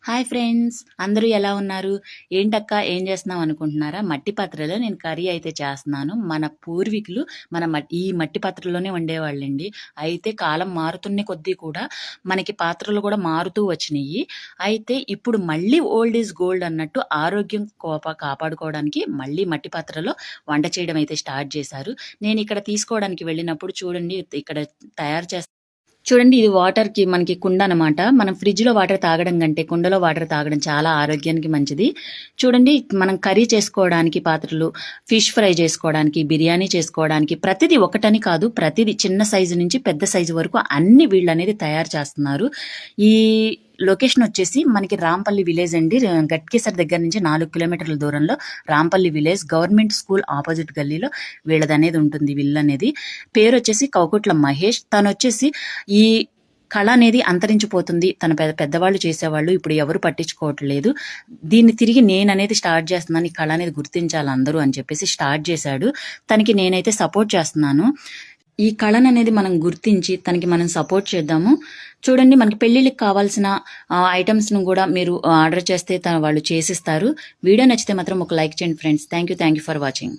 Hi friends, అందరూ ఎలా ఉన్నారు? ఏంటక్క ఏం చేస్తున్నావు అనుకుంటున్నారా? మట్టి పాత్రలో నేను కర్రీ అయితే చేస్తున్నాను. మన పూర్వీకులు ఈ మట్టి పాత్రలోనే వండేవాళ్ళండి. అయితే కాలం మారుతున్న కొద్దీ కూడా మనకి పాత్రలు కూడా మారుతూ వచ్చినాయి. అయితే ఇప్పుడు మళ్ళీ ఓల్డ్ ఈజ్ గోల్డ్ అన్నట్టు ఆరోగ్యం కాపాడుకోవడానికి మళ్ళీ మట్టి పాత్రలో వంట చేయడం అయితే స్టార్ట్ చేశారు. నేను ఇక్కడ తీసుకోవడానికి వెళ్ళినప్పుడు చూడండి, ఇక్కడ తయారు చేస్తా చూడండి, ఇది వాటర్కి మనకి కుండ అనమాట. మనం ఫ్రిడ్జ్లో వాటర్ తాగడం కంటే కుండలో వాటర్ తాగడం చాలా ఆరోగ్యానికి మంచిది. చూడండి, మనం కర్రీ చేసుకోవడానికి పాత్రలు, ఫిష్ ఫ్రై చేసుకోవడానికి, బిర్యానీ చేసుకోవడానికి, ప్రతిదీ ఒకటని కాదు, ప్రతిదీ చిన్న సైజు నుంచి పెద్ద సైజు వరకు అన్ని వీళ్ళు అనేది తయారు చేస్తున్నారు. ఈ లొకేషన్ వచ్చేసి మనకి రాంపల్లి విలేజ్ అండి. గట్కేసర్ దగ్గర నుంచి 4 కిలోమీటర్ల దూరంలో Rampalli village, government school opposite గల్లీలో వీళ్ళది అనేది ఉంటుంది. విల్ అనేది పేరు వచ్చేసి కౌకుట్ల మహేష్. తను వచ్చేసి ఈ కళ అనేది అంతరించిపోతుంది, తన పెద్దవాళ్ళు చేసేవాళ్ళు ఇప్పుడు ఎవరు పట్టించుకోవట్లేదు, దీన్ని తిరిగి నేననేది స్టార్ట్ చేస్తున్నాను, ఈ కళ అనేది గుర్తించాలి అందరూ అని చెప్పేసి స్టార్ట్ చేశాడు. తనకి నేనైతే సపోర్ట్ చేస్తున్నాను. ఈ కళను అనేది మనం గుర్తించి తనకి మనం సపోర్ట్ చేద్దాము. చూడండి, మనకి పెళ్లిళ్ళకి కావాల్సిన ఐటమ్స్ను కూడా మీరు ఆర్డర్ చేస్తే వాళ్ళు చేసిస్తారు. వీడియో నచ్చితే మాత్రం ఒక లైక్ చేయండి friends. Thank you for watching.